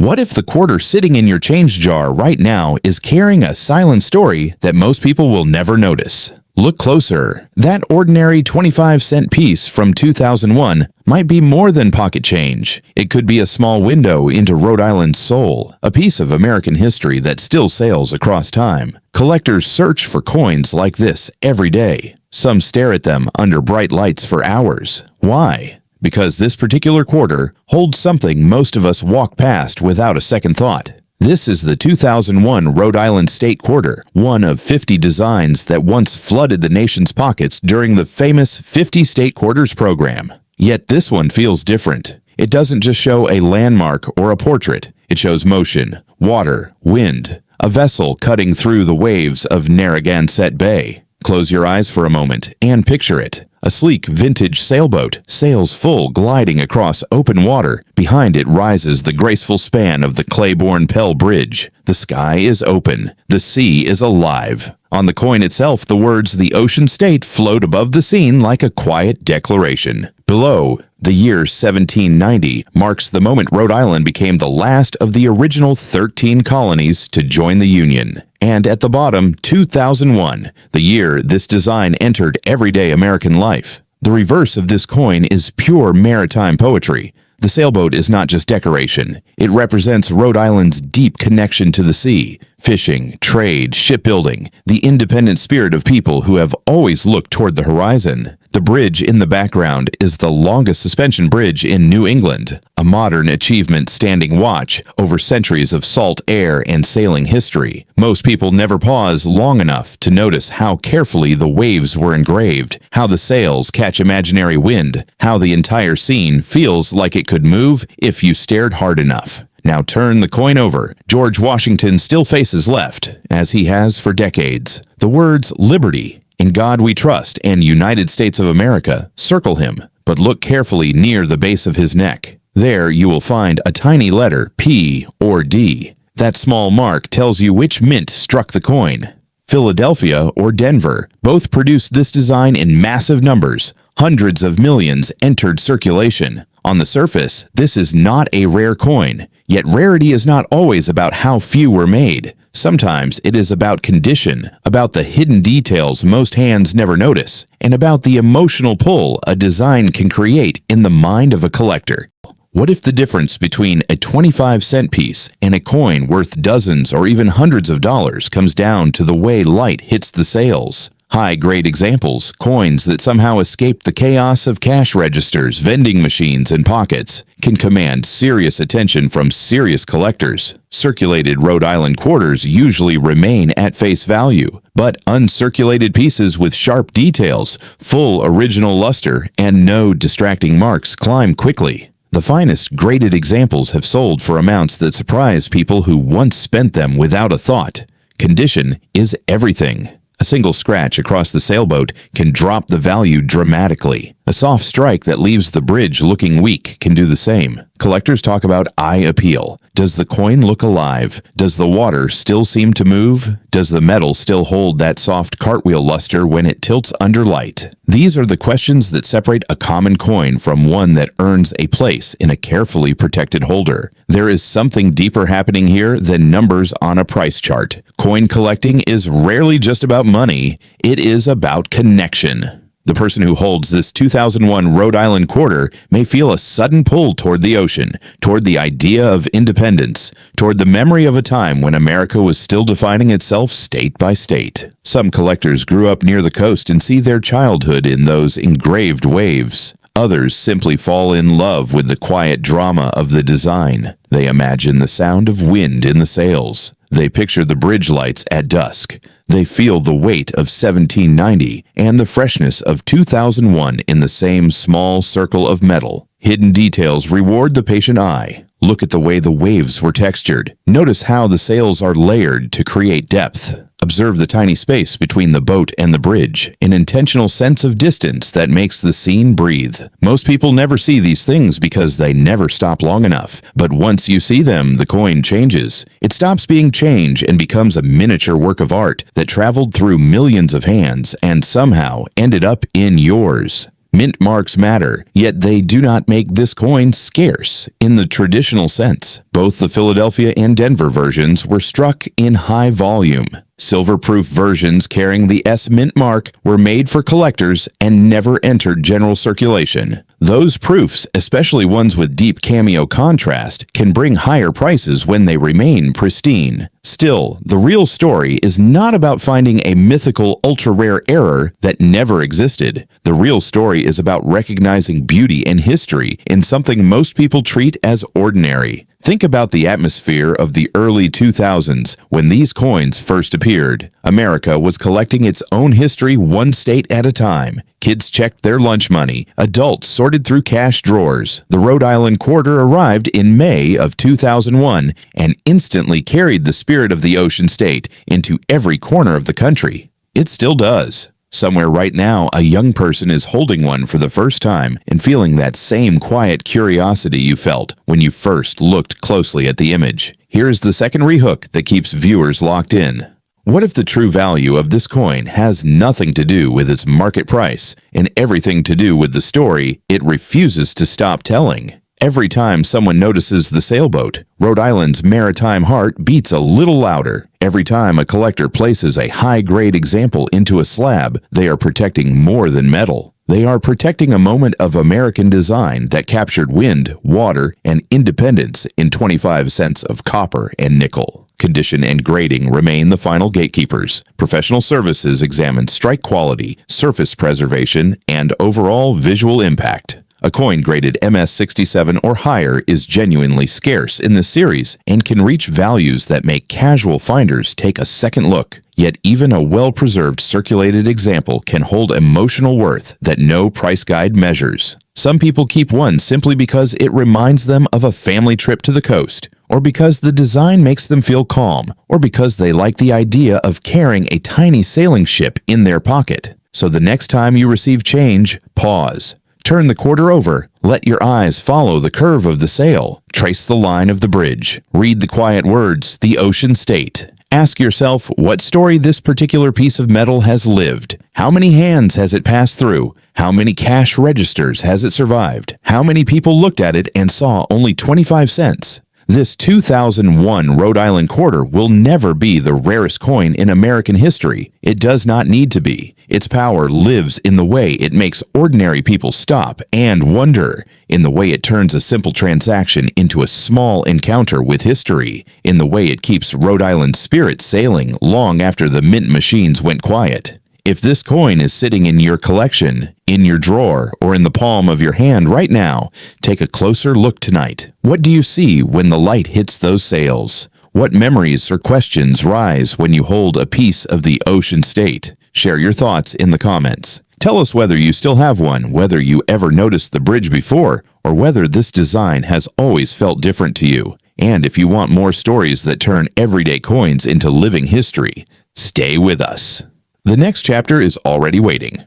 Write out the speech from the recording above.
What if the quarter sitting in your change jar right now is carrying a silent story that most people will never notice? Look closer. That ordinary 25-cent piece from 2001 might be more than pocket change. It could be a small window into Rhode Island's soul, a piece of American history that still sails across time. Collectors search for coins like this every day. Some stare at them under bright lights for hours. Why? Because this particular quarter holds something most of us walk past without a second thought. This is the 2001 Rhode Island State Quarter, one of 50 designs that once flooded the nation's pockets during the famous 50 State Quarters program. Yet this one feels different. It doesn't just show a landmark or a portrait. It shows motion, water, wind, a vessel cutting through the waves of Narragansett Bay. Close your eyes for a moment and picture it. A sleek vintage sailboat sails full, gliding across open water. Behind it rises the graceful span of the Claiborne Pell Bridge. The sky is open. The sea is alive. On the coin itself, the words "The Ocean State" float above the scene like a quiet declaration. Below, the year 1790 marks the moment Rhode Island became the last of the original 13 colonies to join the Union. And at the bottom, 2001, the year this design entered everyday American life. The reverse of this coin is pure maritime poetry. The sailboat is not just decoration. It represents Rhode Island's deep connection to the sea, fishing, trade, shipbuilding, the independent spirit of people who have always looked toward the horizon. The bridge in the background is the longest suspension bridge in New England, a modern achievement standing watch over centuries of salt air and sailing history. Most people never pause long enough to notice how carefully the waves were engraved, how the sails catch imaginary wind, how the entire scene feels like it could move if you stared hard enough. Now turn the coin over. George Washington still faces left, as he has for decades. The words "Liberty," "In God We Trust," and "United States of America" circle him, but look carefully near the base of his neck. There you will find a tiny letter, P or D. That small mark tells you which mint struck the coin. Philadelphia or Denver both produced this design in massive numbers. Hundreds of millions entered circulation. On the surface, this is not a rare coin. Yet rarity is not always about how few were made. Sometimes it is about condition, about the hidden details most hands never notice, and about the emotional pull a design can create in the mind of a collector. What if the difference between a 25-cent piece and a coin worth dozens or even hundreds of dollars comes down to the way light hits the sails? High-grade examples, coins that somehow escaped the chaos of cash registers, vending machines, and pockets, can command serious attention from serious collectors. Circulated Rhode Island quarters usually remain at face value, but uncirculated pieces with sharp details, full original luster, and no distracting marks climb quickly. The finest graded examples have sold for amounts that surprise people who once spent them without a thought. Condition is everything. A single scratch across the sailboat can drop the value dramatically. A soft strike that leaves the bridge looking weak can do the same. Collectors talk about eye appeal. Does the coin look alive? Does the water still seem to move? Does the metal still hold that soft cartwheel luster when it tilts under light? These are the questions that separate a common coin from one that earns a place in a carefully protected holder. There is something deeper happening here than numbers on a price chart. Coin collecting is rarely just about money. It is about connection. The person who holds this 2001 Rhode Island quarter may feel a sudden pull toward the ocean, toward the idea of independence, toward the memory of a time when America was still defining itself state by state. Some collectors grew up near the coast and see their childhood in those engraved waves. Others simply fall in love with the quiet drama of the design. They imagine the sound of wind in the sails. They picture the bridge lights at dusk. They feel the weight of 1790 and the freshness of 2001 in the same small circle of metal. Hidden details reward the patient eye. Look at the way the waves were textured. Notice how the sails are layered to create depth. Observe the tiny space between the boat and the bridge, an intentional sense of distance that makes the scene breathe. Most people never see these things because they never stop long enough. But once you see them, the coin changes. It stops being change and becomes a miniature work of art that traveled through millions of hands and somehow ended up in yours. Mint marks matter, yet they do not make this coin scarce in the traditional sense. Both the Philadelphia and Denver versions were struck in high volume. Silver-proof versions carrying the S mint mark were made for collectors and never entered general circulation. Those proofs, especially ones with deep cameo contrast, can bring higher prices when they remain pristine. Still, the real story is not about finding a mythical ultra-rare error that never existed. The real story is about recognizing beauty and history in something most people treat as ordinary. Think about the atmosphere of the early 2000s when these coins first appeared. America was collecting its own history one state at a time. Kids checked their lunch money. Adults sorted through cash drawers. The Rhode Island Quarter arrived in May of 2001 and instantly carried the spirit of the ocean state into every corner of the country. It still does. Somewhere right now, a young person is holding one for the first time and feeling that same quiet curiosity you felt when you first looked closely at the image. Here's the secondary hook that keeps viewers locked in. What if the true value of this coin has nothing to do with its market price and everything to do with the story it refuses to stop telling? Every time someone notices the sailboat, Rhode Island's maritime heart beats a little louder. Every time a collector places a high-grade example into a slab, they are protecting more than metal. They are protecting a moment of American design that captured wind, water, and independence in 25 cents of copper and nickel. Condition and grading remain the final gatekeepers. Professional services examine strike quality, surface preservation, and overall visual impact. A coin graded MS67 or higher is genuinely scarce in this series and can reach values that make casual finders take a second look. Yet even a well-preserved circulated example can hold emotional worth that no price guide measures. Some people keep one simply because it reminds them of a family trip to the coast, or because the design makes them feel calm, or because they like the idea of carrying a tiny sailing ship in their pocket. So the next time you receive change, pause. Turn the quarter over. Let your eyes follow the curve of the sail. Trace the line of the bridge. Read the quiet words, the ocean state. Ask yourself what story this particular piece of metal has lived. How many hands has it passed through? How many cash registers has it survived? How many people looked at it and saw only 25 cents? This 2001 Rhode Island Quarter will never be the rarest coin in American history. It does not need to be. Its power lives in the way it makes ordinary people stop and wonder, in the way it turns a simple transaction into a small encounter with history, in the way it keeps Rhode Island's spirit sailing long after the mint machines went quiet. If this coin is sitting in your collection, in your drawer, or in the palm of your hand right now, take a closer look tonight. What do you see when the light hits those sails? What memories or questions rise when you hold a piece of the ocean state? Share your thoughts in the comments. Tell us whether you still have one, whether you ever noticed the bridge before, or whether this design has always felt different to you. And if you want more stories that turn everyday coins into living history, stay with us. The next chapter is already waiting.